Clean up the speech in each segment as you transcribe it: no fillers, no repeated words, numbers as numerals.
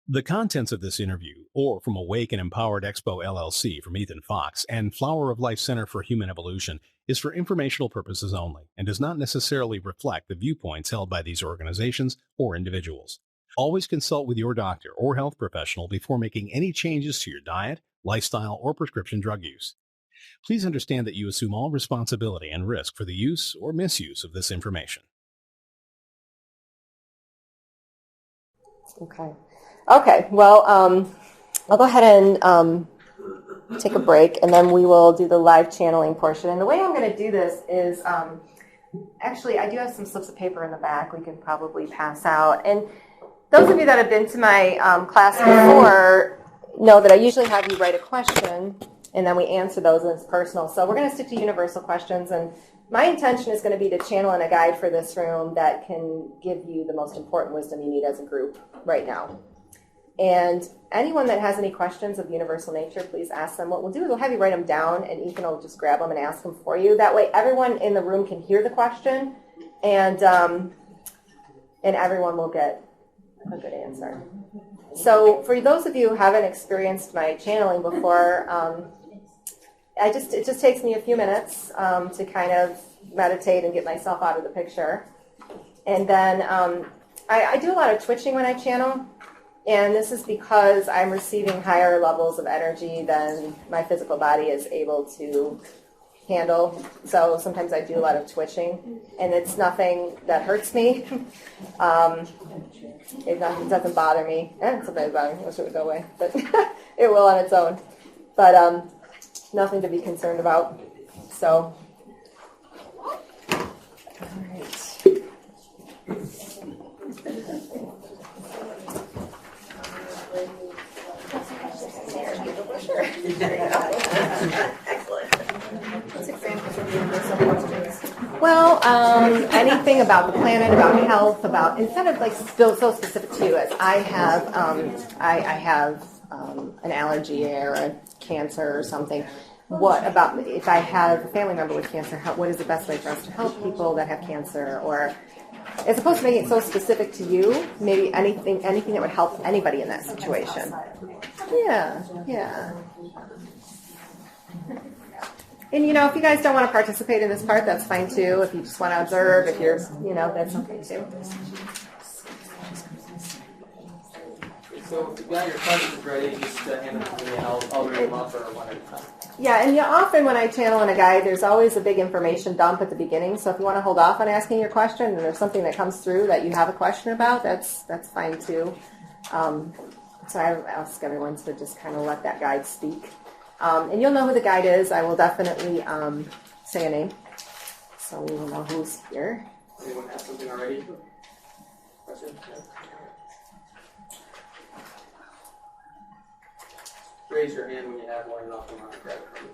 The contents of this interview, or from Awake and Empowered Expo LLC from Ethan Fox and Flower of Life Center for Human Evolution, is for informational purposes only and does not necessarily reflect the viewpoints held by these organizations or individuals. Always consult with your doctor or health professional before making any changes to your diet, lifestyle, or prescription drug use. Please understand that you assume all responsibility and risk for the use or misuse of this information. Okay, well, I'll go ahead and take a break, and then we will do the live channeling portion. And the way I'm going to do this is, actually, I do have some slips of paper in the back we can probably pass out. And those of you that have been to my class before know that I usually have you write a question, and then we answer those, and it's personal. So we're going to stick to universal questions, and my intention is going to be to channel in a guide for this room that can give you the most important wisdom you need as a group right now. And anyone that has any questions of universal nature, please ask them. What we'll do is we'll have you write them down, and Ethan will just grab them and ask them for you. That way everyone in the room can hear the question, and everyone will get a good answer. So for those of you who haven't experienced my channeling before, it just takes me a few minutes to kind of meditate and get myself out of the picture. And then I do a lot of twitching when I channel. And this is because I'm receiving higher levels of energy than my physical body is able to handle. So sometimes I do a lot of twitching, and it's nothing that hurts me. It doesn't bother me. Sometimes it bothers me. I wish it would go away, but it will on its own. But nothing to be concerned about. So, all right. Well, anything about the planet, about health, about instead of like so specific to you, as I have an allergy or a cancer or something. What about if I have a family member with cancer? What is the best way for us to help people that have cancer? Or as opposed to making it so specific to you, maybe anything that would help anybody in that situation. Yeah. And, if you guys don't want to participate in this part, that's fine, too. If you just want to observe, if you're, that's okay, too. So if you got your questions ready, just hand them to me, and I'll read them off one at a time. Yeah, and often when I channel in a guide, there's always a big information dump at the beginning. So if you want to hold off on asking your question, and there's something that comes through that you have a question about, that's fine, too. So I ask everyone to just kind of let that guide speak. And you'll know who the guide is. I will definitely say a name, so we will know who's here. Anyone have something already? Question? Yeah. Raise your hand when you have one, and I'll come on and grab it from you.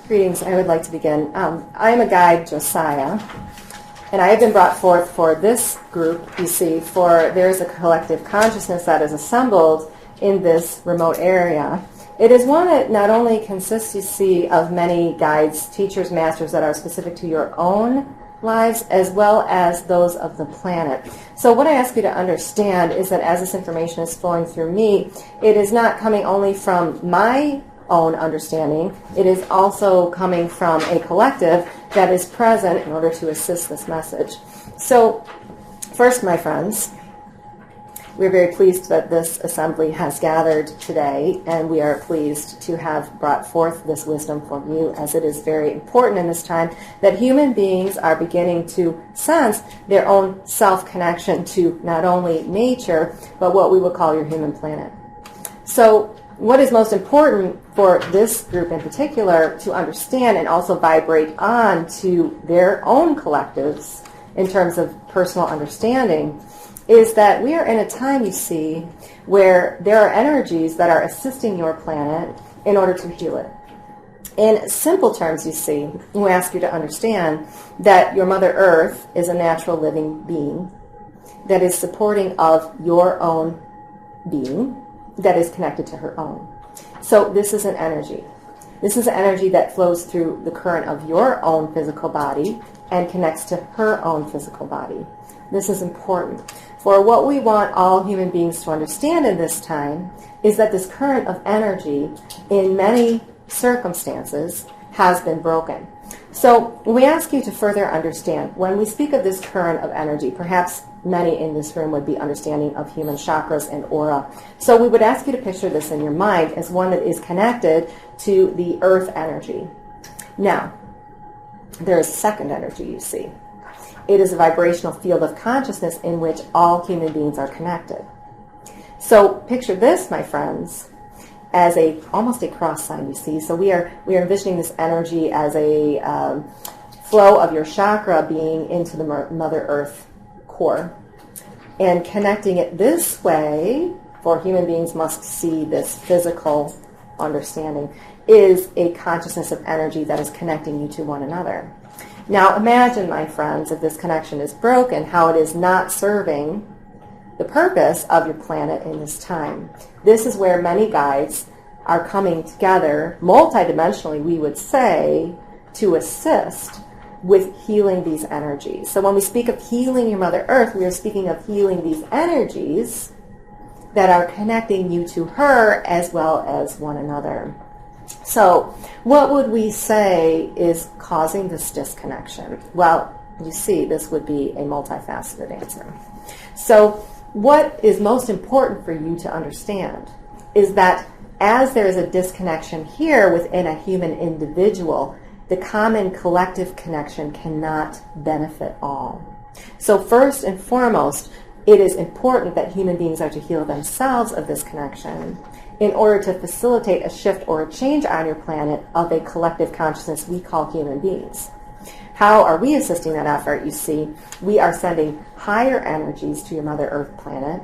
Greetings. I would like to begin. I am a guide, Josiah, and I have been brought forth for this group, you see, for there is a collective consciousness that is assembled in this remote area. It is one that not only consists, you see, of many guides, teachers, masters that are specific to your own lives as well as those of the planet. So what I ask you to understand is that as this information is flowing through me, it is not coming only from my own understanding, it is also coming from a collective that is present in order to assist this message. So first, my friends, we're very pleased that this assembly has gathered today, and we are pleased to have brought forth this wisdom for you, as it is very important in this time that human beings are beginning to sense their own self-connection to not only nature, but what we would call your human planet. So what is most important for this group in particular to understand and also vibrate on to their own collectives in terms of personal understanding is that we are in a time, you see, where there are energies that are assisting your planet in order to heal it. In simple terms, you see, we ask you to understand that your Mother Earth is a natural living being that is supporting of your own being that is connected to her own. So this is an energy. This is an energy that flows through the current of your own physical body and connects to her own physical body. This is important. For what we want all human beings to understand in this time is that this current of energy, in many circumstances, has been broken. So we ask you to further understand, when we speak of this current of energy, perhaps many in this room would be understanding of human chakras and aura. So we would ask you to picture this in your mind as one that is connected to the earth energy. Now, there is second energy, you see. It is a vibrational field of consciousness in which all human beings are connected. So picture this, my friends, as almost a cross sign, you see. So we are envisioning this energy as a flow of your chakra being into the Mother Earth core. And connecting it this way, for human beings must see this physical understanding, is a consciousness of energy that is connecting you to one another. Now imagine, my friends, if this connection is broken, how it is not serving the purpose of your planet in this time. This is where many guides are coming together, multidimensionally, we would say, to assist with healing these energies. So when we speak of healing your Mother Earth, we are speaking of healing these energies that are connecting you to her as well as one another. So what would we say is causing this disconnection? Well, you see, this would be a multifaceted answer. So what is most important for you to understand is that as there is a disconnection here within a human individual, the common collective connection cannot benefit all. So first and foremost, it is important that human beings are to heal themselves of this connection in order to facilitate a shift or a change on your planet of a collective consciousness we call human beings. How are we assisting that effort? You see, we are sending higher energies to your Mother Earth planet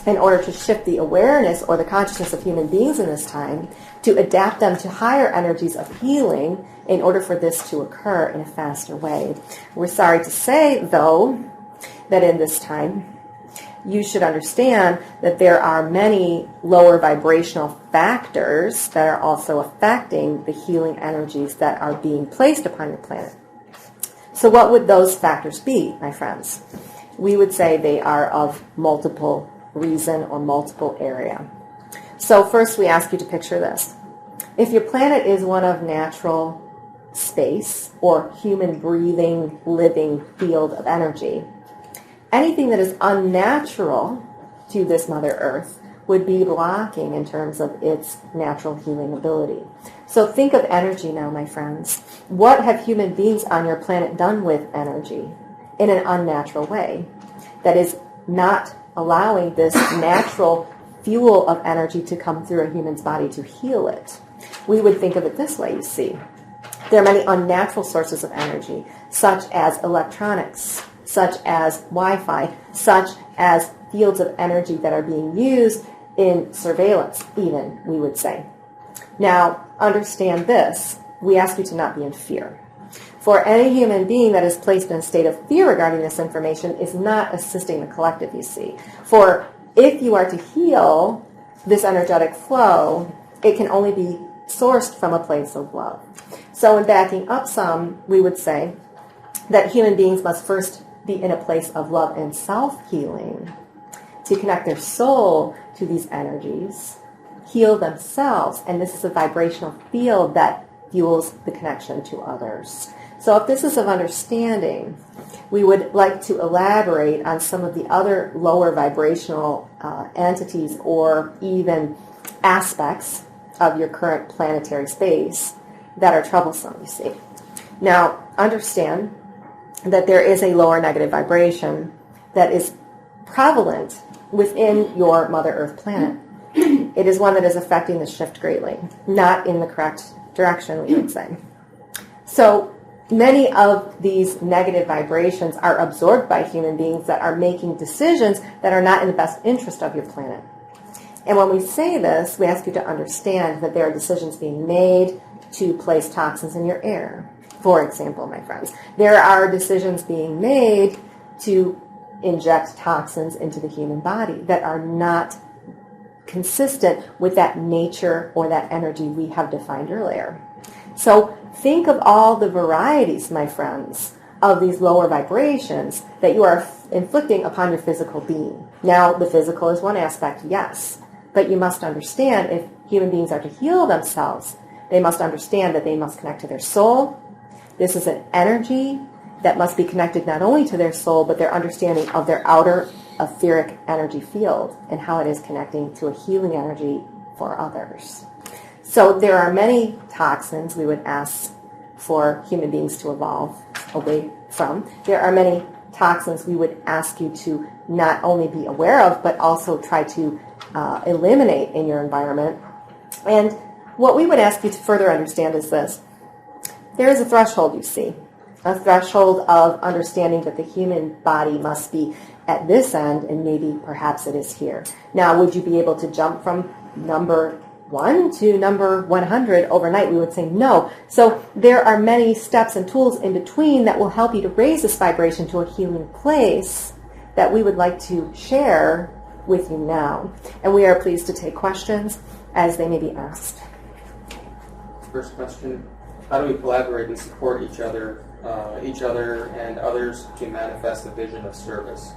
in order to shift the awareness or the consciousness of human beings in this time, to adapt them to higher energies of healing in order for this to occur in a faster way. We're sorry to say, though, that in this time, you should understand that there are many lower vibrational factors that are also affecting the healing energies that are being placed upon your planet. So what would those factors be, my friends? We would say they are of multiple reason or multiple area. So first we ask you to picture this. If your planet is one of natural space or human breathing, living field of energy, anything that is unnatural to this Mother Earth would be blocking in terms of its natural healing ability. So think of energy now, my friends. What have human beings on your planet done with energy in an unnatural way that is not allowing this natural fuel of energy to come through a human's body to heal it? We would think of it this way, you see. There are many unnatural sources of energy, such as electronics, such as Wi-Fi, such as fields of energy that are being used in surveillance, even, we would say. Now, understand this. We ask you to not be in fear. For any human being that is placed in a state of fear regarding this information is not assisting the collective, you see. For if you are to heal this energetic flow, it can only be sourced from a place of love. So in backing up some, we would say that human beings must first be in a place of love and self-healing to connect their soul to these energies, heal themselves, and this is a vibrational field that fuels the connection to others. So if this is of understanding, we would like to elaborate on some of the other lower vibrational entities or even aspects of your current planetary space that are troublesome, you see. Now, understand that there is a lower negative vibration that is prevalent within your Mother Earth planet. It is one that is affecting the shift greatly, not in the correct direction, we would say. So many of these negative vibrations are absorbed by human beings that are making decisions that are not in the best interest of your planet. And when we say this, we ask you to understand that there are decisions being made to place toxins in your air. For example, my friends, there are decisions being made to inject toxins into the human body that are not consistent with that nature or that energy we have defined earlier. So think of all the varieties, my friends, of these lower vibrations that you are inflicting upon your physical being. Now, the physical is one aspect, yes, but you must understand if human beings are to heal themselves, they must understand that they must connect to their soul. This is an energy that must be connected not only to their soul, but their understanding of their outer etheric energy field and how it is connecting to a healing energy for others. So there are many toxins we would ask for human beings to evolve away from. There are many toxins we would ask you to not only be aware of, but also try to eliminate in your environment. And what we would ask you to further understand is this. There is a threshold, you see, a threshold of understanding that the human body must be at this end, and maybe perhaps it is here. Now, would you be able to jump from number 1 to number 100 overnight? We would say no. So there are many steps and tools in between that will help you to raise this vibration to a healing place that we would like to share with you now. And we are pleased to take questions as they may be asked. First question, how do we collaborate and support each other and others to manifest the vision of service?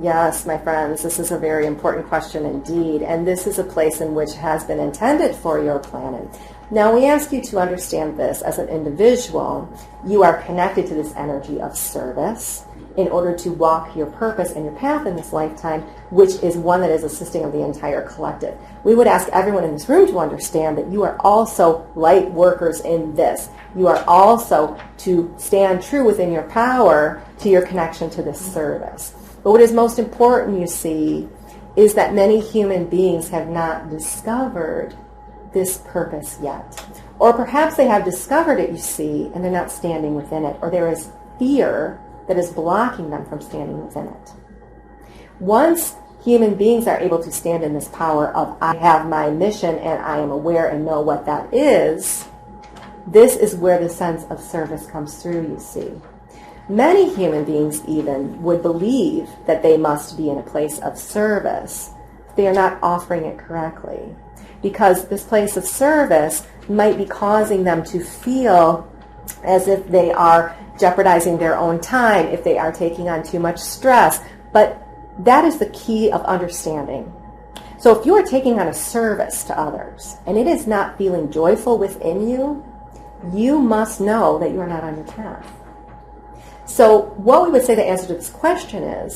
Yes, my friends, this is a very important question indeed, and this is a place in which has been intended for your planet. Now, we ask you to understand this. As an individual, you are connected to this energy of service in order to walk your purpose and your path in this lifetime, which is one that is assisting of the entire collective. We would ask everyone in this room to understand that you are also light workers in this. You are also to stand true within your power to your connection to this service. But what is most important, you see, is that many human beings have not discovered this purpose yet. Or perhaps they have discovered it, you see, and they're not standing within it. Or there is fear that is blocking them from standing within it. Once human beings are able to stand in this power of, I have my mission and I am aware and know what that is, this is where the sense of service comes through, you see. Many human beings even would believe that they must be in a place of service. They are not offering it correctly, because this place of service might be causing them to feel as if they are jeopardizing their own time, if they are taking on too much stress. But that is the key of understanding. So if you are taking on a service to others and it is not feeling joyful within you, you must know that you are not on your path. So what we would say the answer to this question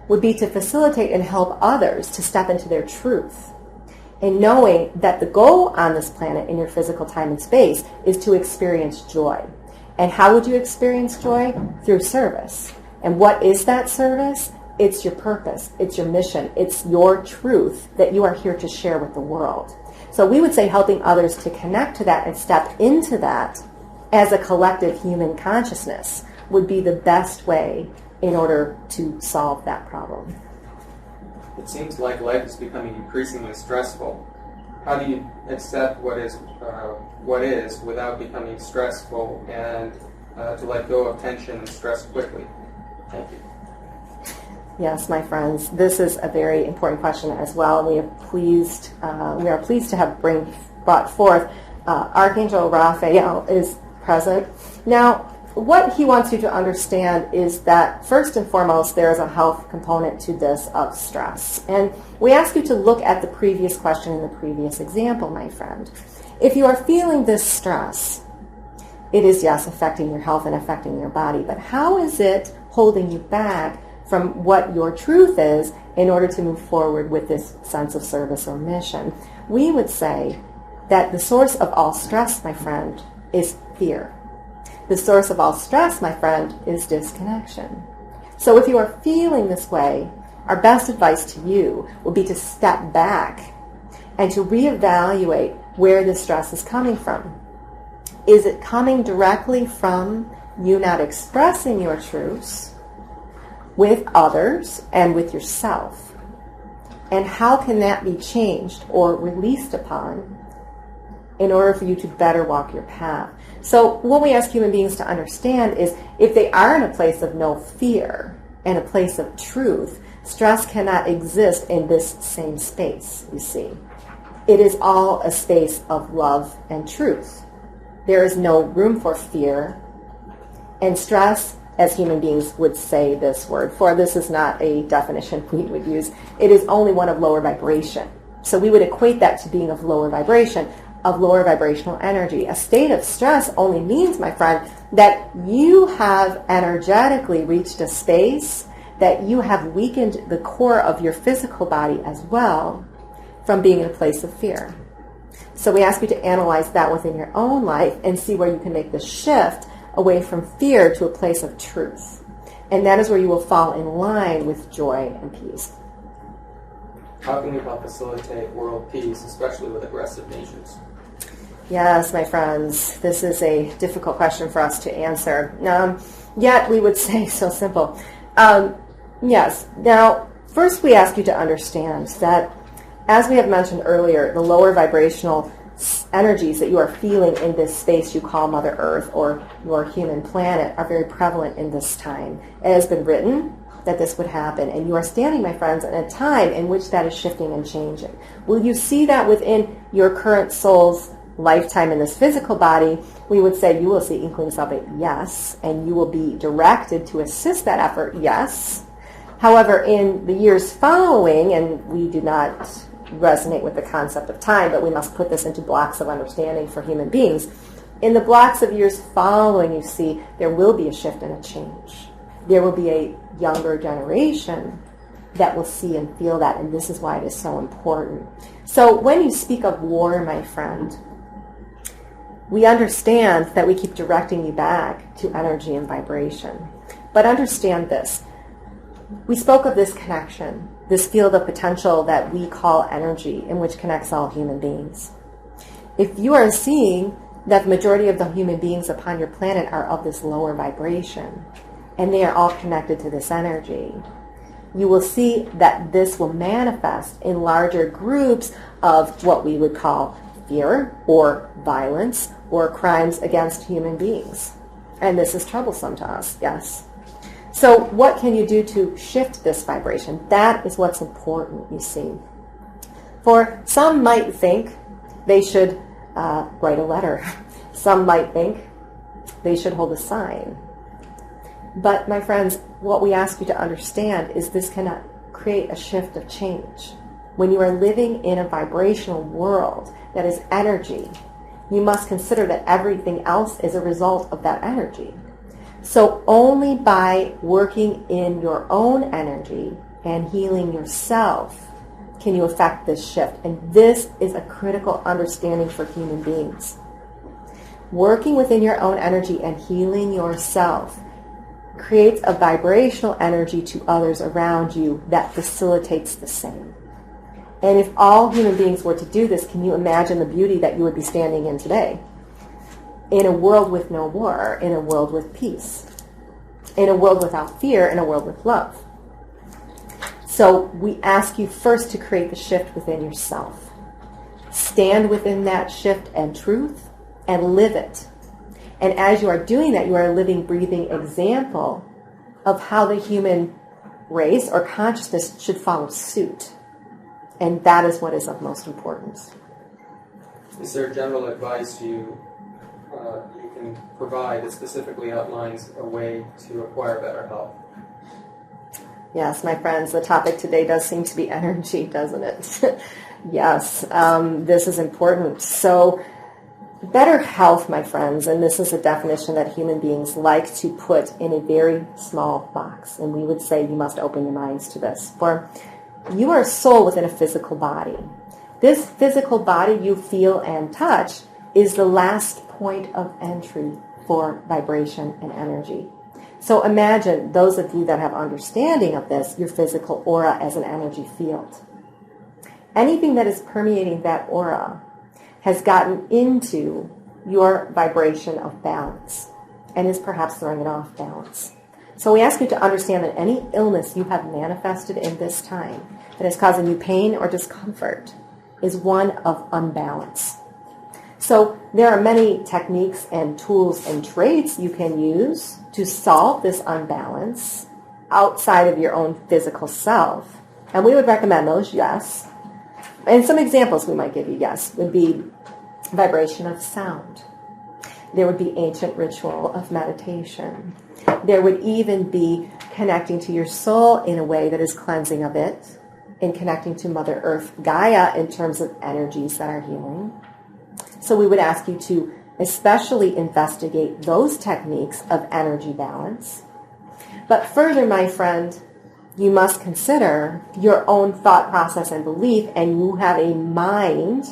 would be to facilitate and help others to step into their truth, and knowing that the goal on this planet in your physical time and space is to experience joy. And how would you experience joy? Through service. And what is that service? It's your purpose. It's your mission. It's your truth that you are here to share with the world. So we would say helping others to connect to that and step into that as a collective human consciousness would be the best way in order to solve that problem. It seems like life is becoming increasingly stressful. How do you accept what is without becoming stressful, and to let go of tension and stress quickly? Thank you. Yes, my friends, this is a very important question as well. We are pleased to have brought forth Archangel Raphael is present. Now, what he wants you to understand is that first and foremost, there is a health component to this of stress. And we ask you to look at the previous question in the previous example, my friend. If you are feeling this stress, it is, yes, affecting your health and affecting your body, but how is it holding you back from what your truth is in order to move forward with this sense of service or mission? We would say that the source of all stress, my friend, is fear. The source of all stress, my friend, is disconnection. So if you are feeling this way, our best advice to you would be to step back and to reevaluate where the stress is coming from. Is it coming directly from you not expressing your truths with others and with yourself? And how can that be changed or released upon in order for you to better walk your path? So what we ask human beings to understand is if they are in a place of no fear and a place of truth, stress cannot exist in this same space, you see. It is all a space of love and truth. There is no room for fear. And stress, as human beings would say this word, for this is not a definition we would use, it is only one of lower vibration. So we would equate that to being of lower vibration, of lower vibrational energy. A state of stress only means, my friend, that you have energetically reached a space that you have weakened the core of your physical body as well from being in a place of fear. So we ask you to analyze that within your own life and see where you can make the shift away from fear to a place of truth. And that is where you will fall in line with joy and peace. How can we help facilitate world peace, especially with aggressive nations? Yes, my friends, this is a difficult question for us to answer. Yet we would say so simple. Yes. Now, first we ask you to understand that, as we have mentioned earlier, the lower vibrational energies that you are feeling in this space you call Mother Earth or your human planet are very prevalent in this time. It has been written that this would happen, and you are standing, my friends, in a time in which that is shifting and changing. Will you see that within your current soul's lifetime in this physical body? We would say you will see inklings of it, yes, and you will be directed to assist that effort, yes. However, in the years following, and we do not resonate with the concept of time, but we must put this into blocks of understanding for human beings. In the blocks of years following, you see, there will be a shift and a change. There will be a younger generation that will see and feel that, and this is why it is so important. So when you speak of war, my friend, we understand that we keep directing you back to energy and vibration. But understand this. We spoke of this connection, this field of potential that we call energy, in which connects all human beings. If you are seeing that the majority of the human beings upon your planet are of this lower vibration, and they are all connected to this energy, you will see that this will manifest in larger groups of what we would call fear or violence or crimes against human beings. And this is troublesome to us, yes. So what can you do to shift this vibration? That is what's important, you see. For some might think they should write a letter. Some might think they should hold a sign. But my friends, what we ask you to understand is this cannot create a shift of change. When you are living in a vibrational world that is energy, you must consider that everything else is a result of that energy. So only by working in your own energy and healing yourself can you affect this shift. And this is a critical understanding for human beings. Working within your own energy and healing yourself creates a vibrational energy to others around you that facilitates the same. And if all human beings were to do this, can you imagine the beauty that you would be standing in today? In a world with no war, in a world with peace, in a world without fear, in a world with love. So we ask you first to create the shift within yourself. Stand within that shift and truth and live it. And as you are doing that, you are a living, breathing example of how the human race or consciousness should follow suit. And that is what is of most importance. Is there general advice you can provide that specifically outlines a way to acquire better health? Yes, my friends, the topic today does seem to be energy, doesn't it? Yes, this is important. So, better health, my friends, and this is a definition that human beings like to put in a very small box. And we would say you must open your minds to this. For you are a soul within a physical body. This physical body you feel and touch is the last point of entry for vibration and energy. So imagine, those of you that have understanding of this, your physical aura as an energy field. Anything that is permeating that aura has gotten into your vibration of balance and is perhaps throwing it off balance. So we ask you to understand that any illness you have manifested in this time that is causing you pain or discomfort is one of unbalance. So there are many techniques and tools and traits you can use to solve this unbalance outside of your own physical self. And we would recommend those, yes. And some examples we might give you, yes, would be vibration of sound. There would be ancient ritual of meditation. There would even be connecting to your soul in a way that is cleansing of it, and connecting to Mother Earth, Gaia, in terms of energies that are healing. So we would ask you to especially investigate those techniques of energy balance. But further, my friend, you must consider your own thought process and belief, and you have a mind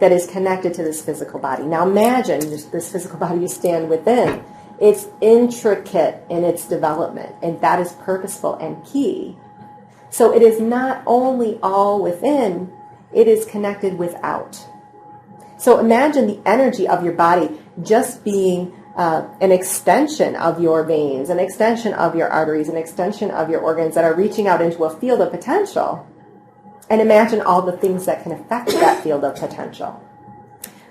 that is connected to this physical body. Now imagine this physical body you stand within. It's intricate in its development, and that is purposeful and key. So it is not only all within, it is connected without. So imagine the energy of your body just being an extension of your veins, an extension of your arteries, an extension of your organs that are reaching out into a field of potential. And imagine all the things that can affect that field of potential.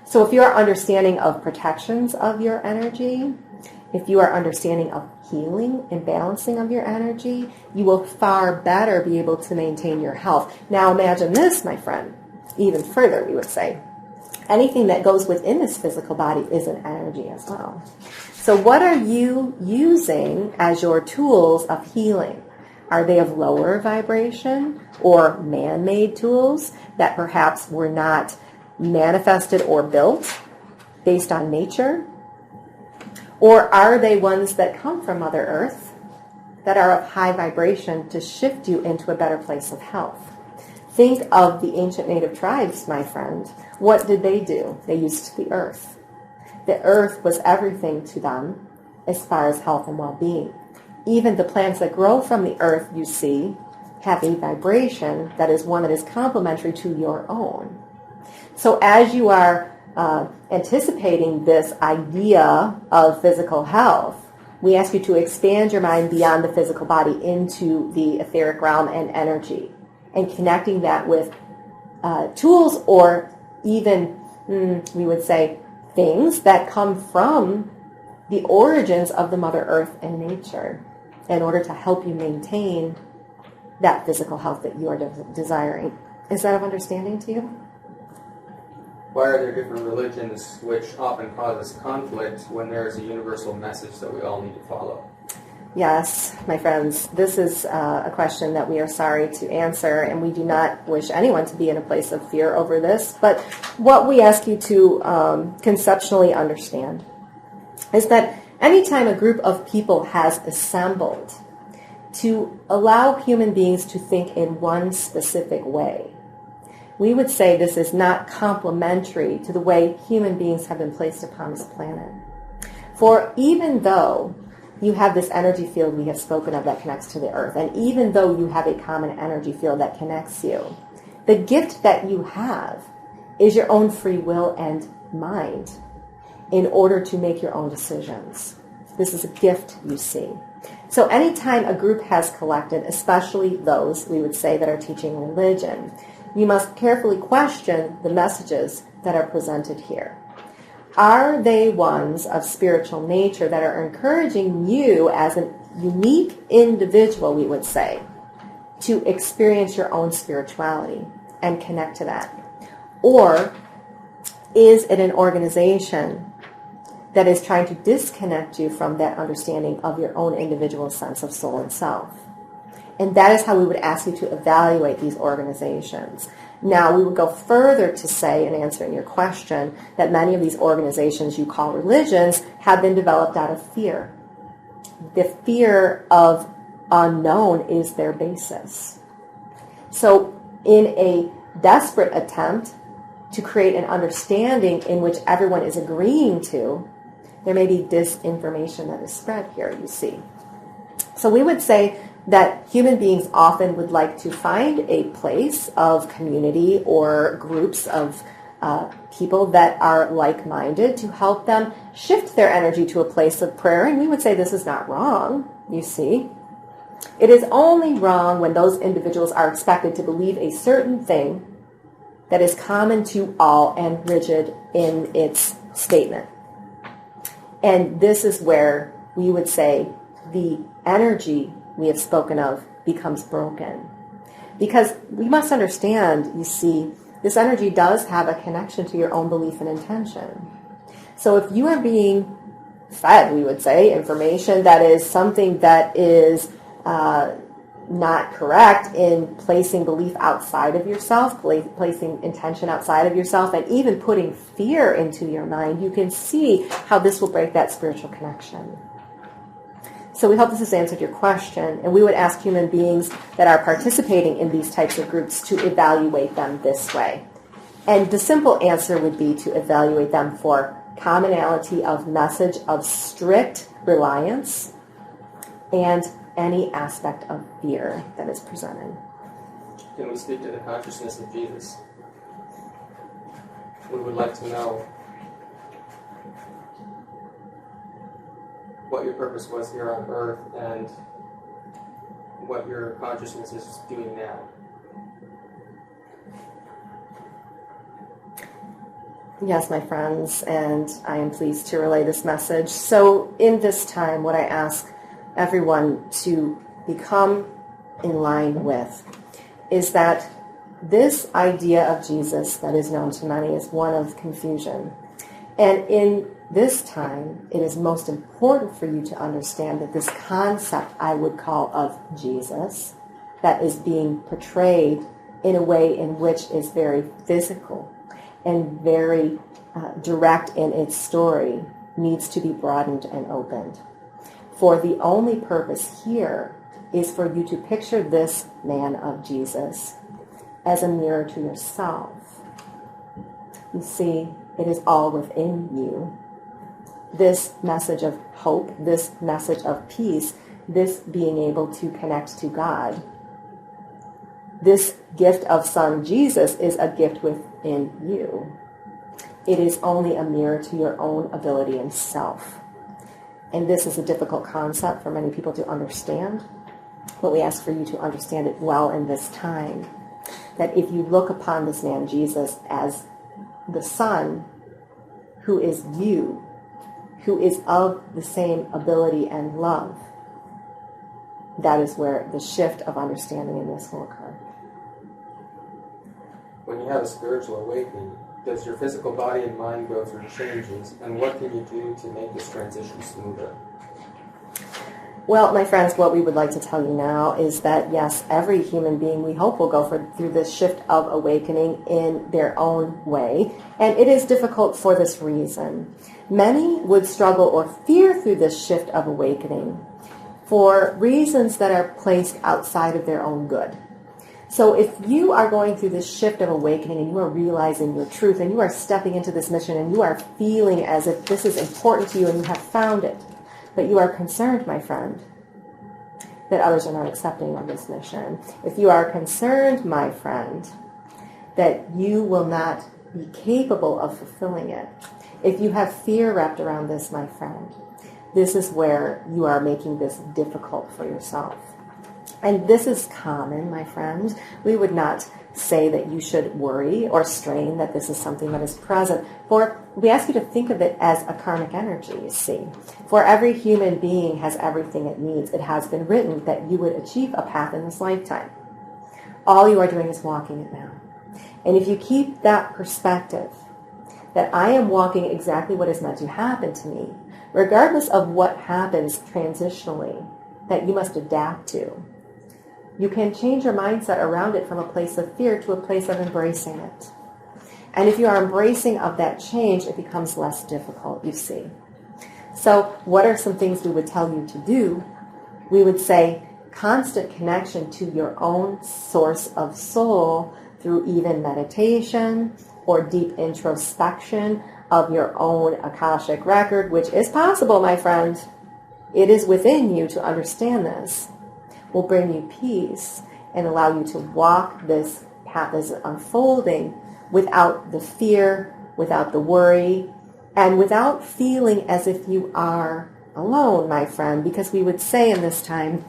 So if you are understanding of protections of your energy, if you are understanding of healing and balancing of your energy, you will far better be able to maintain your health. Now imagine this, my friend, even further, we would say. Anything that goes within this physical body is an energy as well. So what are you using as your tools of healing? Are they of lower vibration or man-made tools that perhaps were not manifested or built based on nature? Or are they ones that come from Mother Earth that are of high vibration to shift you into a better place of health? Think of the ancient native tribes, my friend. What did they do? They used the earth. The earth was everything to them as far as health and well-being. Even the plants that grow from the earth, you see, have a vibration that is one that is complementary to your own. So as you are anticipating this idea of physical health, we ask you to expand your mind beyond the physical body into the etheric realm and energy, and connecting that with tools or even, we would say, things that come from the origins of the Mother Earth and nature in order to help you maintain that physical health that you are desiring. Is that of understanding to you? Why are there different religions which often causes conflict when there is a universal message that we all need to follow? Yes, my friends, this is a question that we are sorry to answer, and we do not wish anyone to be in a place of fear over this. But what we ask you to conceptually understand is that anytime a group of people has assembled to allow human beings to think in one specific way, we would say this is not complementary to the way human beings have been placed upon this planet. For even though you have this energy field we have spoken of that connects to the earth, and even though you have a common energy field that connects you, the gift that you have is your own free will and mind in order to make your own decisions. This is a gift, you see. So anytime a group has collected, especially those, we would say, that are teaching religion, you must carefully question the messages that are presented here. Are they ones of spiritual nature that are encouraging you as a unique individual, we would say, to experience your own spirituality and connect to that? Or is it an organization that is trying to disconnect you from that understanding of your own individual sense of soul and self. And that is how we would ask you to evaluate these organizations. Now, we would go further to say, in answering your question, that many of these organizations you call religions have been developed out of fear. The fear of unknown is their basis. So, in a desperate attempt to create an understanding in which everyone is agreeing to, there may be disinformation that is spread here, you see. So we would say that human beings often would like to find a place of community or groups of people that are like-minded to help them shift their energy to a place of prayer. And we would say this is not wrong, you see. It is only wrong when those individuals are expected to believe a certain thing that is common to all and rigid in its statement. And this is where we would say the energy we have spoken of becomes broken. Because we must understand, you see, this energy does have a connection to your own belief and intention. So if you are being fed, we would say, information that is something that is not correct in placing belief outside of yourself, placing intention outside of yourself, and even putting fear into your mind, you can see how this will break that spiritual connection. So we hope this has answered your question, and we would ask human beings that are participating in these types of groups to evaluate them this way. And the simple answer would be to evaluate them for commonality of message of strict reliance and any aspect of fear that is presented. Can we speak to the consciousness of Jesus? We would like to know what your purpose was here on Earth and what your consciousness is doing now. Yes, my friends, and I am pleased to relay this message. So in this time, what I ask everyone to become in line with is that this idea of Jesus that is known to many is one of confusion. And in this time, it is most important for you to understand that this concept I would call of Jesus, that is being portrayed in a way in which is very physical and very direct in its story, needs to be broadened and opened. For the only purpose here is for you to picture this man of Jesus as a mirror to yourself. You see, it is all within you. This message of hope, this message of peace, this being able to connect to God. This gift of Son Jesus is a gift within you. It is only a mirror to your own ability and self. And this is a difficult concept for many people to understand, but we ask for you to understand it well in this time. That if you look upon this man Jesus as the Son who is you, who is of the same ability and love, that is where the shift of understanding in this will occur. When you have a spiritual awakening, does your physical body and mind go through changes, and what can you do to make this transition smoother? Well, my friends, what we would like to tell you now is that, yes, every human being, we hope, will go through this shift of awakening in their own way, and it is difficult for this reason. Many would struggle or fear through this shift of awakening for reasons that are placed outside of their own good. So if you are going through this shift of awakening and you are realizing your truth and you are stepping into this mission and you are feeling as if this is important to you and you have found it, but you are concerned, my friend, that others are not accepting of this mission. If you are concerned, my friend, that you will not be capable of fulfilling it. If you have fear wrapped around this, my friend, this is where you are making this difficult for yourself. And this is common, my friend. We would not say that you should worry or strain that this is something that is present. For we ask you to think of it as a karmic energy, you see. For every human being has everything it needs. It has been written that you would achieve a path in this lifetime. All you are doing is walking it now. And if you keep that perspective, that I am walking exactly what is meant to happen to me, regardless of what happens transitionally, that you must adapt to. You can change your mindset around it from a place of fear to a place of embracing it. And if you are embracing of that change, it becomes less difficult, you see. So what are some things we would tell you to do? We would say constant connection to your own source of soul through even meditation or deep introspection of your own Akashic record, which is possible, my friend. It is within you to understand this. Will bring you peace and allow you to walk this path as unfolding without the fear, without the worry, and without feeling as if you are alone, my friend, because we would say in this time,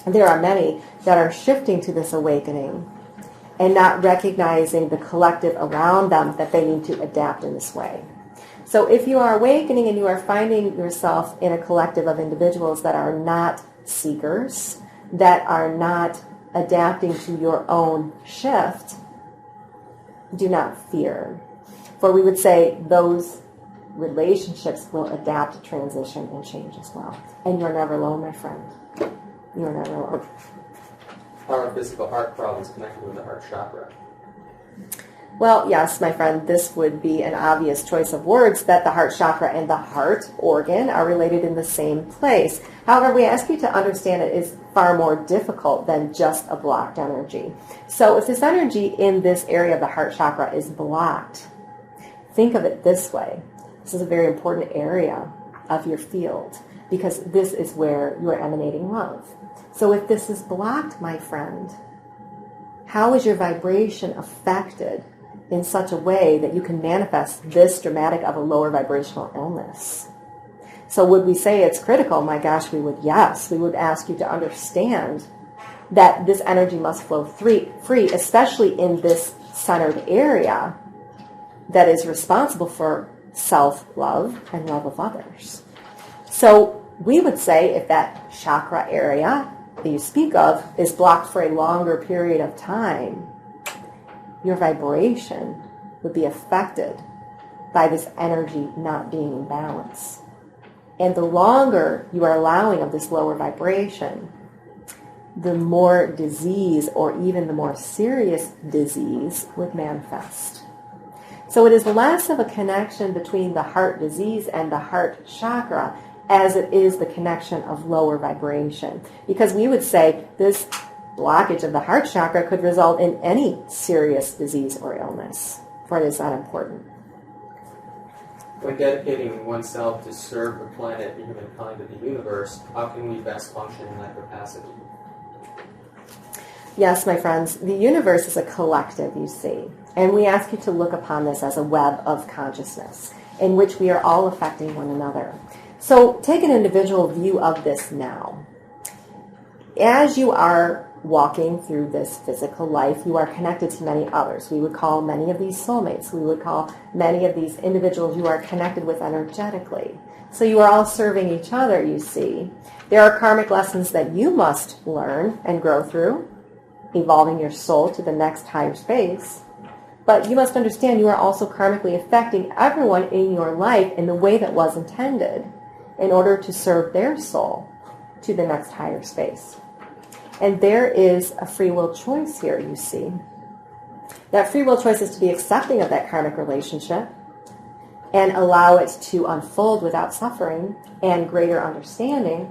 there are many that are shifting to this awakening and not recognizing the collective around them that they need to adapt in this way. So if you are awakening and you are finding yourself in a collective of individuals that are not seekers, that are not adapting to your own shift, do not fear. For we would say those relationships will adapt to transition and change as well. And you're never alone, my friend. You're never alone. How are physical heart problems connected with the heart chakra? Well, yes, my friend, this would be an obvious choice of words that the heart chakra and the heart organ are related in the same place. However, we ask you to understand it is far more difficult than just a blocked energy. So if this energy in this area of the heart chakra is blocked, think of it this way. This is a very important area of your field because this is where you are emanating love. So if this is blocked, my friend, how is your vibration affected in such a way that you can manifest this dramatic of a lower vibrational illness? So would we say it's critical? My gosh, we would, yes. We would ask you to understand that this energy must flow free, especially in this centered area that is responsible for self-love and love of others. So we would say if that chakra area that you speak of is blocked for a longer period of time, your vibration would be affected by this energy not being in balance. And the longer you are allowing of this lower vibration, the more disease or even the more serious disease would manifest. So it is less of a connection between the heart disease and the heart chakra as it is the connection of lower vibration. Because we would say this blockage of the heart chakra could result in any serious disease or illness, for it is that important. When dedicating oneself to serve the planet, the humankind, and the universe, how can we best function in that capacity? Yes, my friends, the universe is a collective, you see. And we ask you to look upon this as a web of consciousness in which we are all affecting one another. So take an individual view of this now. As you are walking through this physical life, you are connected to many others. We would call many of these soulmates. We would call many of these individuals you are connected with energetically. So you are all serving each other, you see. There are karmic lessons that you must learn and grow through, evolving your soul to the next higher space. But you must understand you are also karmically affecting everyone in your life in the way that was intended in order to serve their soul to the next higher space. And there is a free will choice here, you see. That free will choice is to be accepting of that karmic relationship and allow it to unfold without suffering and greater understanding,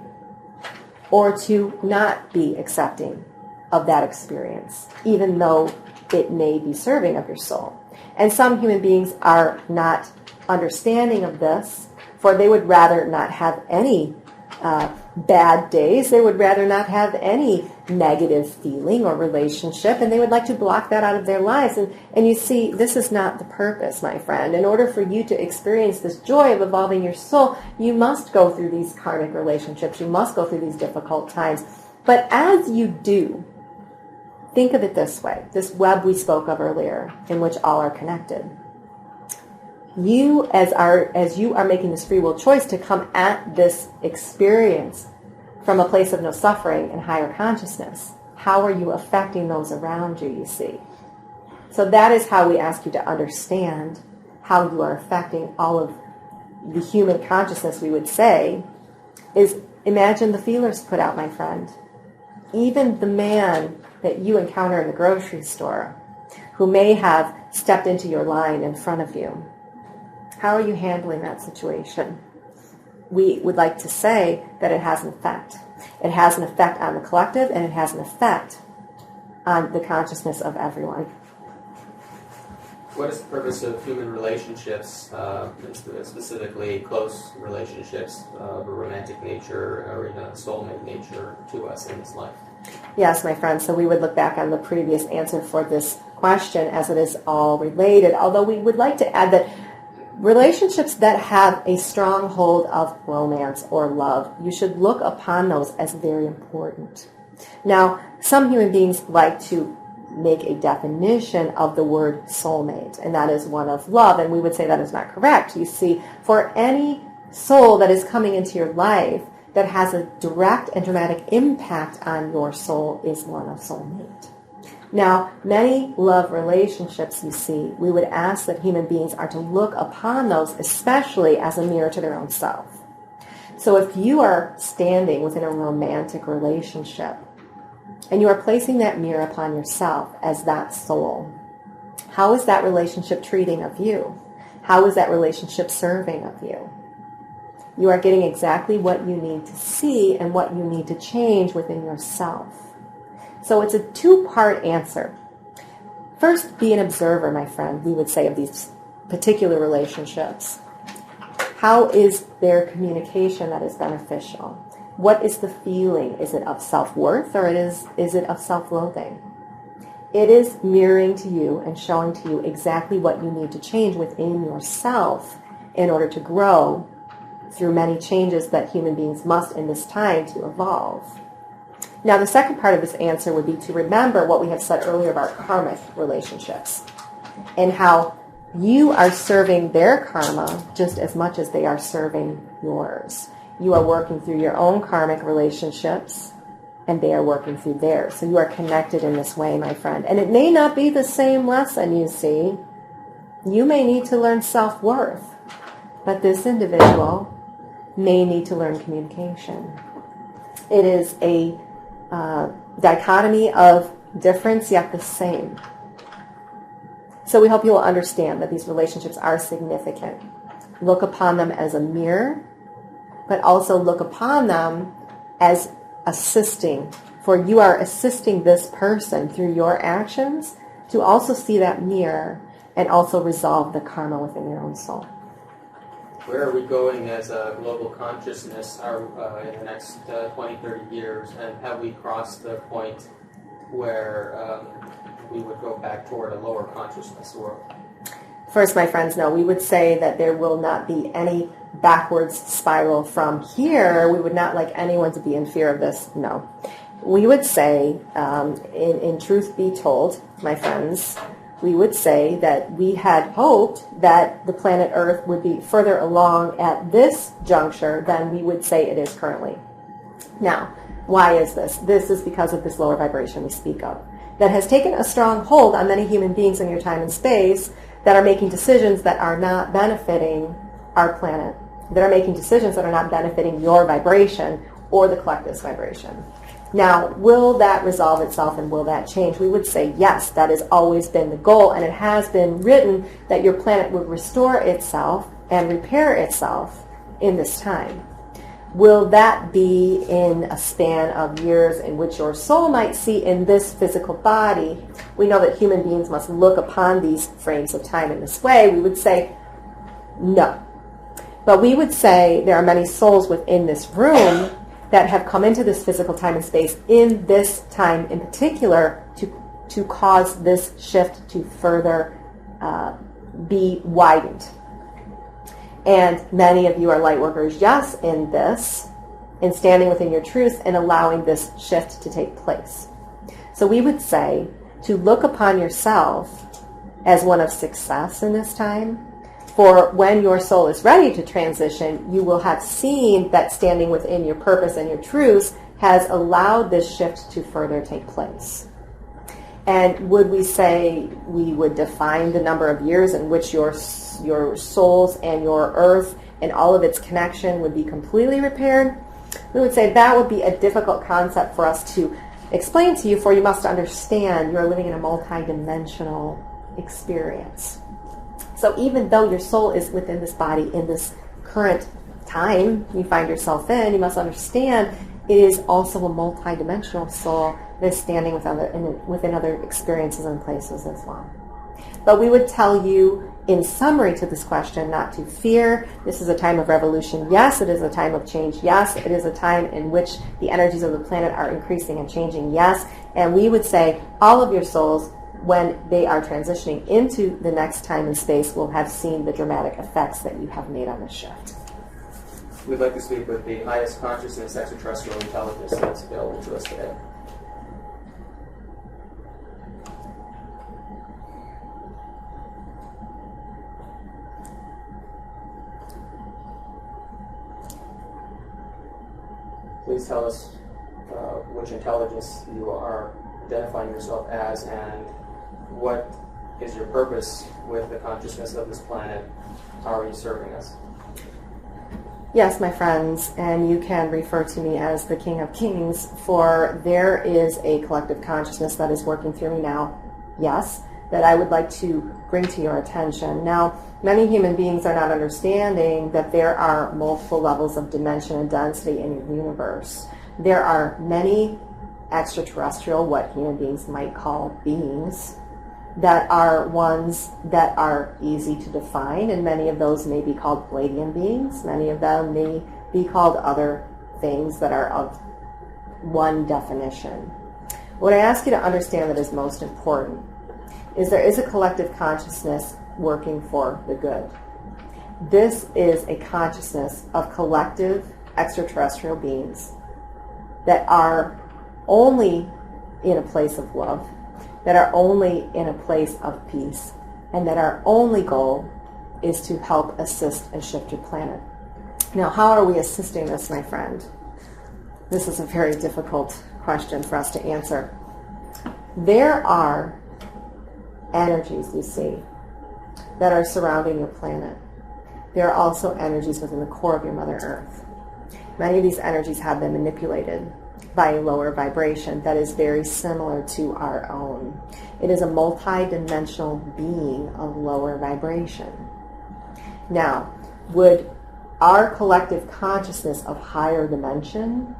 or to not be accepting of that experience, even though it may be serving of your soul. And some human beings are not understanding of this, for they would rather not have any bad days. They would rather not have any negative feeling or relationship, and they would like to block that out of their lives. And you see, this is not the purpose, my friend. In order for you to experience this joy of evolving your soul, you must go through these karmic relationships. You must go through these difficult times. But as you do, think of it this way, this web we spoke of earlier, in which all are connected. You, as you are making this free will choice to come at this experience from a place of no suffering and higher consciousness, how are you affecting those around you, you see? So that is how we ask you to understand how you are affecting all of the human consciousness, we would say, is imagine the feelers put out, my friend. Even the man that you encounter in the grocery store, who may have stepped into your line in front of you, how are you handling that situation? We would like to say that it has an effect. It has an effect on the collective, and it has an effect on the consciousness of everyone. What is the purpose of human relationships, specifically close relationships of a romantic nature or even a soulmate nature to us in this life? Yes, my friend. So we would look back on the previous answer for this question as it is all related, although we would like to add that relationships that have a strong hold of romance or love, you should look upon those as very important. Now, some human beings like to make a definition of the word soulmate, and that is one of love, and we would say that is not correct. You see, for any soul that is coming into your life that has a direct and dramatic impact on your soul is one of soulmate. Now, many love relationships, you see, we would ask that human beings are to look upon those especially as a mirror to their own self. So if you are standing within a romantic relationship and you are placing that mirror upon yourself as that soul, how is that relationship treating of you? How is that relationship serving of you? You are getting exactly what you need to see and what you need to change within yourself. So it's a two-part answer. First, be an observer, my friend, we would say, of these particular relationships. How is their communication that is beneficial? What is the feeling? Is it of self-worth or is it of self-loathing? It is mirroring to you and showing to you exactly what you need to change within yourself in order to grow through many changes that human beings must in this time to evolve. Now, the second part of this answer would be to remember what we have said earlier about karmic relationships and how you are serving their karma just as much as they are serving yours. You are working through your own karmic relationships, and they are working through theirs. So you are connected in this way, my friend. And it may not be the same lesson, you see. You may need to learn self-worth, but this individual may need to learn communication. It is a dichotomy of difference yet the same. So we hope you will understand that these relationships are significant. Look upon them as a mirror, but also look upon them as assisting. For you are assisting this person through your actions to also see that mirror and also resolve the karma within your own soul. Where are we going as a global consciousness in the next 20, 30 years? And have we crossed the point where we would go back toward a lower consciousness world? First, my friends, no. We would say that there will not be any backwards spiral from here. We would not like anyone to be in fear of this. No. We would say, in truth be told, my friends, we would say that we had hoped that the planet Earth would be further along at this juncture than we would say it is currently. Now, why is this? This is because of this lower vibration we speak of that has taken a strong hold on many human beings in your time and space that are making decisions that are not benefiting our planet, that are making decisions that are not benefiting your vibration or the collective's vibration. Now, will that resolve itself and will that change? We would say yes, that has always been the goal, and it has been written that your planet would restore itself and repair itself in this time. Will that be in a span of years in which your soul might see in this physical body? We know that human beings must look upon these frames of time in this way. We would say no. But we would say there are many souls within this room that have come into this physical time and space in this time in particular to cause this shift to further be widened. And many of you are light workers, yes, in this, in standing within your truth and allowing this shift to take place. So we would say to look upon yourself as one of success in this time. For when your soul is ready to transition, you will have seen that standing within your purpose and your truth has allowed this shift to further take place. And would we say we would define the number of years in which your souls and your earth and all of its connection would be completely repaired? We would say that would be a difficult concept for us to explain to you, for you must understand you're living in a multi-dimensional experience. So even though your soul is within this body in this current time you find yourself in, you must understand it is also a multi-dimensional soul that is standing within other experiences and places as well. But we would tell you in summary to this question not to fear. This is a time of revolution. Yes, it is a time of change. Yes, it is a time in which the energies of the planet are increasing and changing. Yes, and we would say all of your souls, when they are transitioning into the next time and space, will have seen the dramatic effects that you have made on this shift. We'd like to speak with the highest consciousness extraterrestrial intelligence that's available to us today. Please tell us which intelligence you are identifying yourself as, and what is your purpose with the consciousness of this planet? How are you serving us? Yes, my friends, and you can refer to me as the King of Kings, for there is a collective consciousness that is working through me now, yes, that I would like to bring to your attention. Now, many human beings are not understanding that there are multiple levels of dimension and density in your universe. There are many extraterrestrial, what human beings might call beings, that are ones that are easy to define, and many of those may be called Palladian beings. Many of them may be called other things that are of one definition. What I ask you to understand that is most important is there is a collective consciousness working for the good. This is a consciousness of collective extraterrestrial beings that are only in a place of love, that are only in a place of peace, and that our only goal is to help assist and shift your planet. Now, how are we assisting this, my friend? This is a very difficult question for us to answer. There are energies, you see, that are surrounding your planet. There are also energies within the core of your Mother Earth. Many of these energies have been manipulated by a lower vibration that is very similar to our own. It is a multi-dimensional being of lower vibration. Now, would our collective consciousness of higher dimension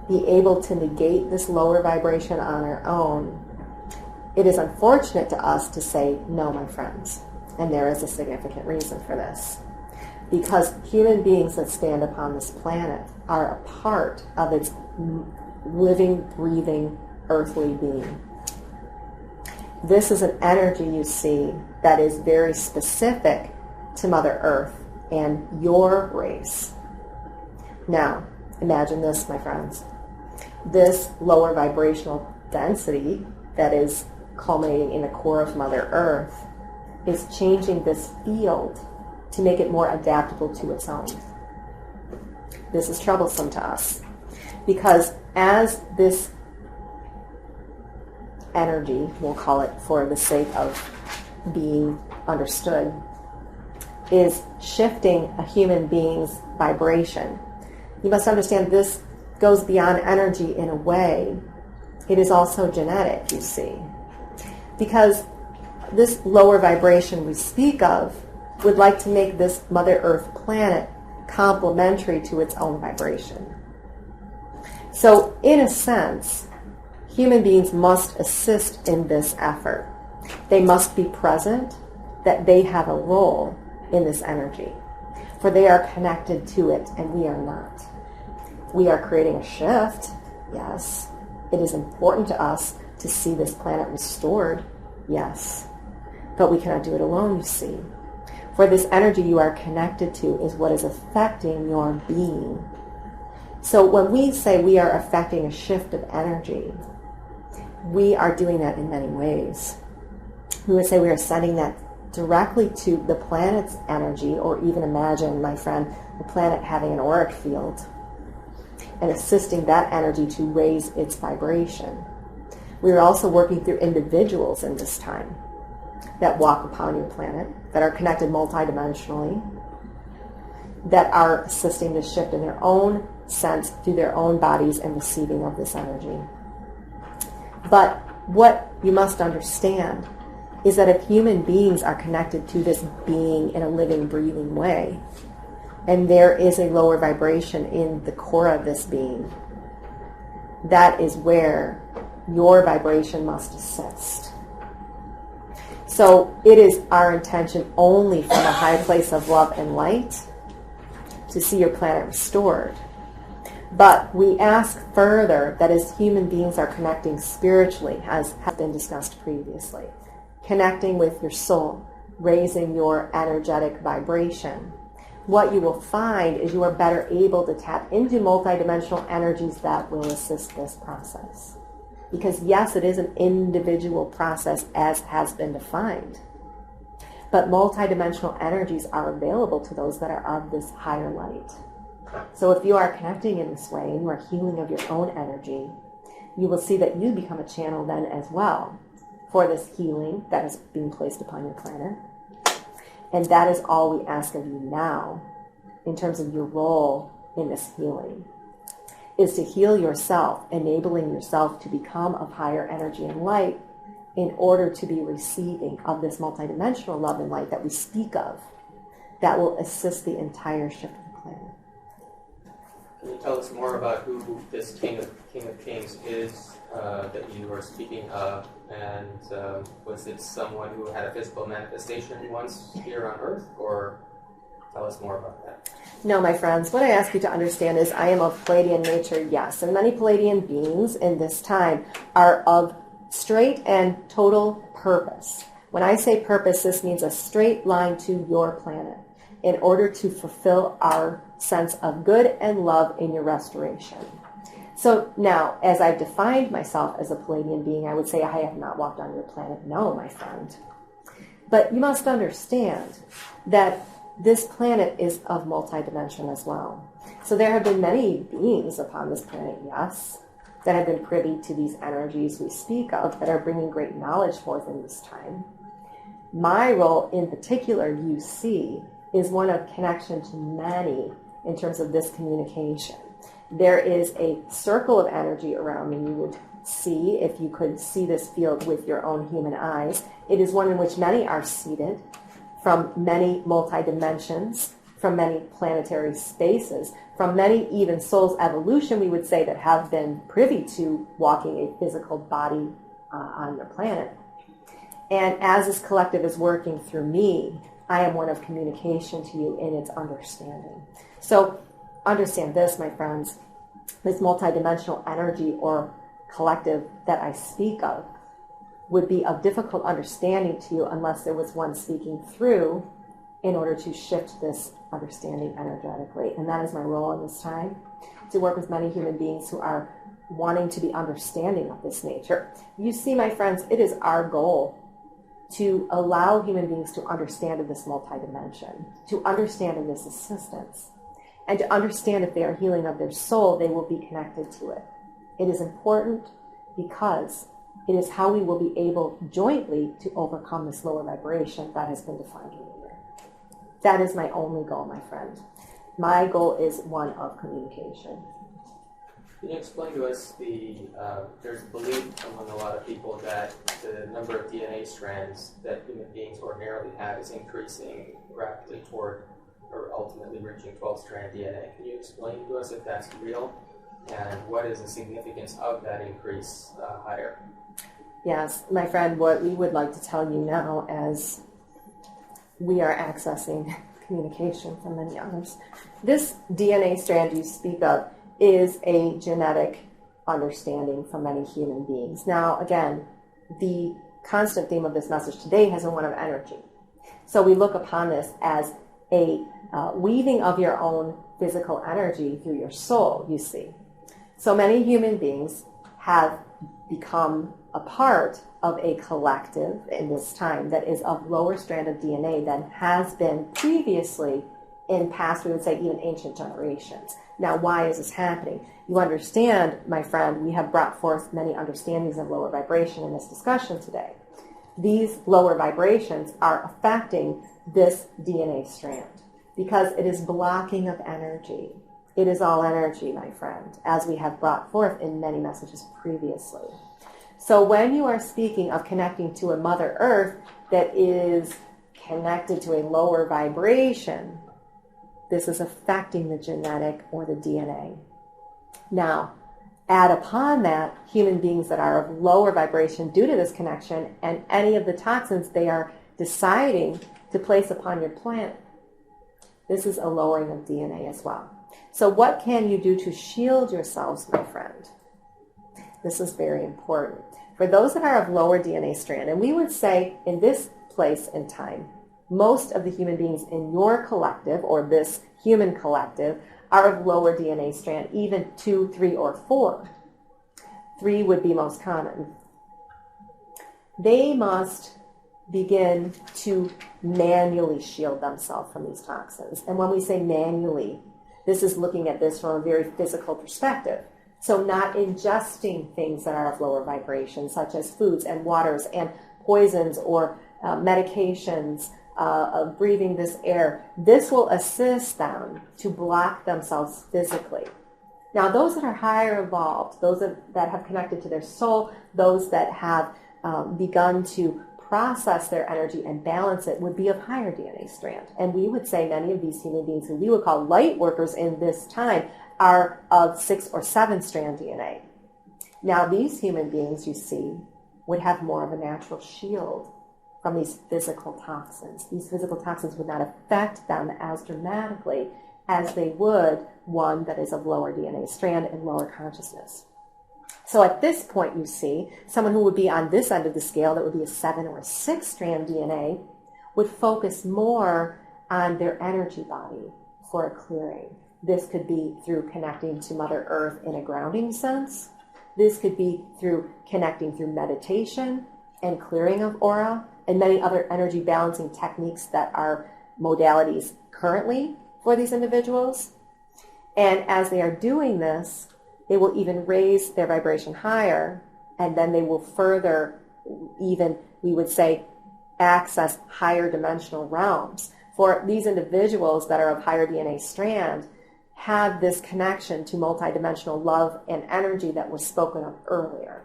be able to negate this lower vibration on our own? It is unfortunate to us to say, no, my friends, and there is a significant reason for this. Because human beings that stand upon this planet are a part of its living, breathing, earthly being. This is an energy, you see, that is very specific to Mother Earth and your race. Now, imagine this, my friends. This lower vibrational density that is culminating in the core of Mother Earth is changing this field to make it more adaptable to its own. This is troublesome to us because as this energy, we'll call it for the sake of being understood, is shifting a human being's vibration, you must understand this goes beyond energy in a way. It is also genetic, you see. Because this lower vibration we speak of would like to make this Mother Earth planet complementary to its own vibration. So, in a sense, human beings must assist in this effort. They must be present, that they have a role in this energy, for they are connected to it and we are not. We are creating a shift, yes. It is important to us to see this planet restored, yes. But we cannot do it alone, you see. For this energy you are connected to is what is affecting your being. So when we say we are affecting a shift of energy, we are doing that in many ways. We would say we are sending that directly to the planet's energy, or even imagine, my friend, the planet having an auric field and assisting that energy to raise its vibration. We are also working through individuals in this time that walk upon your planet, that are connected multidimensionally, that are assisting the shift in their own sense through their own bodies and receiving of this energy. But what you must understand is that if human beings are connected to this being in a living, breathing way, and there is a lower vibration in the core of this being, that is where your vibration must assist. So it is our intention only from a high place of love and light to see your planet restored. But we ask further that as human beings are connecting spiritually, as has been discussed previously, connecting with your soul, raising your energetic vibration, what you will find is you are better able to tap into multidimensional energies that will assist this process. Because yes, it is an individual process as has been defined, but multidimensional energies are available to those that are of this higher light. So if you are connecting in this way and you are healing of your own energy, you will see that you become a channel then as well for this healing that is being placed upon your planet. And that is all we ask of you now in terms of your role in this healing, is to heal yourself, enabling yourself to become of higher energy and light in order to be receiving of this multidimensional love and light that we speak of, that will assist the entire shift of the planet. Can you tell us more about who this King of Kings is that you were speaking of? And was it someone who had a physical manifestation once here on Earth? Or tell us more about that. No, my friends, what I ask you to understand is I am of Pleiadian nature, yes. And many Pleiadian beings in this time are of straight and total purpose. When I say purpose, this means a straight line to your planet in order to fulfill our sense of good and love in your restoration. So now, as I've defined myself as a Pleiadian being, I would say I have not walked on your planet. No, my friend. But you must understand that this planet is of multidimension as well. So there have been many beings upon this planet, yes, that have been privy to these energies we speak of, that are bringing great knowledge forth in this time. My role in particular, you see, is one of connection to many in terms of this communication. There is a circle of energy around me you would see if you could see this field with your own human eyes. It is one in which many are seated from many multi-dimensions, from many planetary spaces, from many even souls evolution, we would say, that have been privy to walking a physical body on your planet. And as this collective is working through me, I am one of communication to you in its understanding. So understand this, my friends, this multidimensional energy or collective that I speak of would be of difficult understanding to you unless there was one speaking through in order to shift this understanding energetically. And that is my role in this time, to work with many human beings who are wanting to be understanding of this nature. You see, my friends, it is our goal to allow human beings to understand in this multidimension, to understand in this assistance, and to understand if they are healing of their soul, they will be connected to it. It is important because it is how we will be able jointly to overcome this lower vibration that has been defined earlier. That is my only goal, my friend. My goal is one of communication. Can you explain to us there's a belief among a lot of people that the number of DNA strands that human beings ordinarily have is increasing rapidly toward or ultimately reaching 12-strand DNA. Can you explain to us if that's real and what is the significance of that increase higher? Yes, my friend, what we would like to tell you now as we are accessing communication from many others, this DNA strand you speak of is a genetic understanding from many human beings. Now, again, the constant theme of this message today has been one of energy. So we look upon this as a weaving of your own physical energy through your soul, you see. So many human beings have become a part of a collective in this time that is of lower strand of DNA than has been previously in past, we would say even ancient generations. Now, why is this happening? You understand, my friend, we have brought forth many understandings of lower vibration in this discussion today. These lower vibrations are affecting this DNA strand because it is blocking of energy. It is all energy, my friend, as we have brought forth in many messages previously. So when you are speaking of connecting to a Mother Earth that is connected to a lower vibration, this is affecting the genetic or the DNA. Now, add upon that human beings that are of lower vibration due to this connection and any of the toxins they are deciding to place upon your planet. This is a lowering of DNA as well. So what can you do to shield yourselves, my friend? This is very important. For those that are of lower DNA strand, and we would say in this place and time, most of the human beings in your collective or this human collective are of lower DNA strand, even 2, 3, or 4. 3 would be most common. They must begin to manually shield themselves from these toxins. And when we say manually, this is looking at this from a very physical perspective. So not ingesting things that are of lower vibration, such as foods and waters and poisons or medications, of breathing this air. This will assist them to block themselves physically. Now, those that are higher evolved, those that have connected to their soul, those that have begun to process their energy and balance it would be of higher DNA strand. And we would say many of these human beings who we would call light workers in this time are of 6 or 7 strand DNA. Now, these human beings, you see, would have more of a natural shield from these physical toxins. These physical toxins would not affect them as dramatically as they would one that is of lower DNA strand and lower consciousness. So at this point, you see, someone who would be on this end of the scale, that would be a 7 or a 6 strand DNA, would focus more on their energy body for a clearing. This could be through connecting to Mother Earth in a grounding sense. This could be through connecting through meditation and clearing of aura, and many other energy balancing techniques that are modalities currently for these individuals. And as they are doing this, they will even raise their vibration higher, and then they will further, even, we would say, access higher dimensional realms. For these individuals that are of higher DNA strand, have this connection to multidimensional love and energy that was spoken of earlier.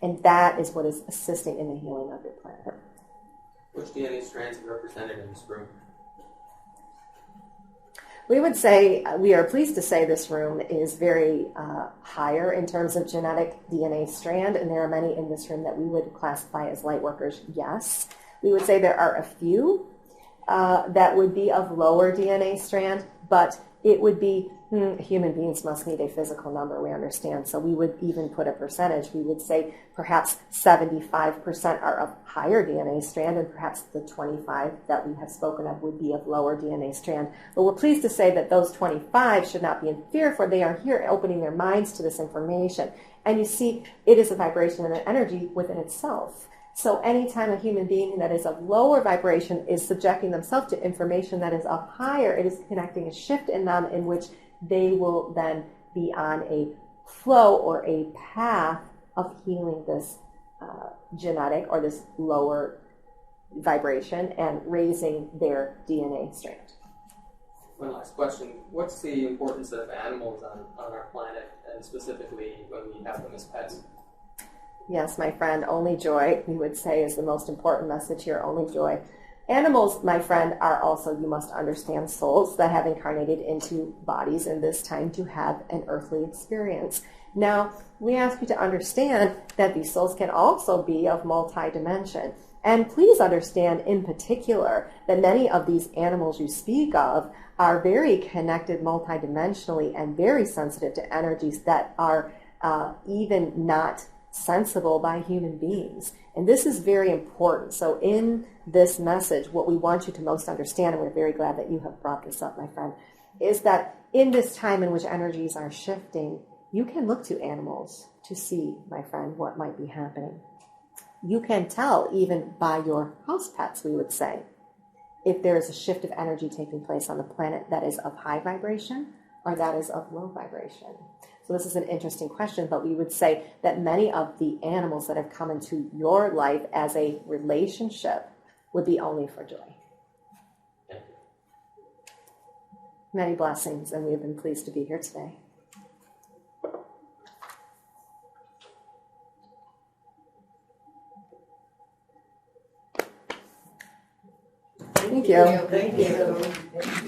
And that is what is assisting in the healing of your planet. Which DNA strands are represented in this room? We would say, we are pleased to say this room is very higher in terms of genetic DNA strand, and there are many in this room that we would classify as light workers, yes. We would say there are a few that would be of lower DNA strand, but it would be, human beings must need a physical number, we understand. So we would even put a percentage. We would say perhaps 75% are of higher DNA strand, and perhaps the 25 that we have spoken of would be of lower DNA strand. But we're pleased to say that those 25 should not be in fear, for they are here opening their minds to this information. And you see, it is a vibration and an energy within itself. So anytime a human being that is of lower vibration is subjecting themselves to information that is of higher, it is connecting a shift in them in which they will then be on a flow or a path of healing this genetic or this lower vibration and raising their DNA strand. One last question. What's the importance of animals on our planet, and specifically when we have them as pets? Yes, my friend, only joy, we would say, is the most important message here, only joy. Animals, my friend, are also, you must understand, souls that have incarnated into bodies in this time to have an earthly experience. Now, we ask you to understand that these souls can also be of multi-dimension. And please understand in particular that many of these animals you speak of are very connected multidimensionally and very sensitive to energies that are even not sensible by human beings. And this is very important. So in this message, what we want you to most understand, and we're very glad that you have brought this up, my friend, is that in this time in which energies are shifting, you can look to animals to see, my friend, what might be happening. You can tell even by your house pets, we would say, if there is a shift of energy taking place on the planet that is of high vibration or that is of low vibration. So this is an interesting question, but we would say that many of the animals that have come into your life as a relationship would be only for joy. Many blessings, and we have been pleased to be here today. Thank you. Thank you.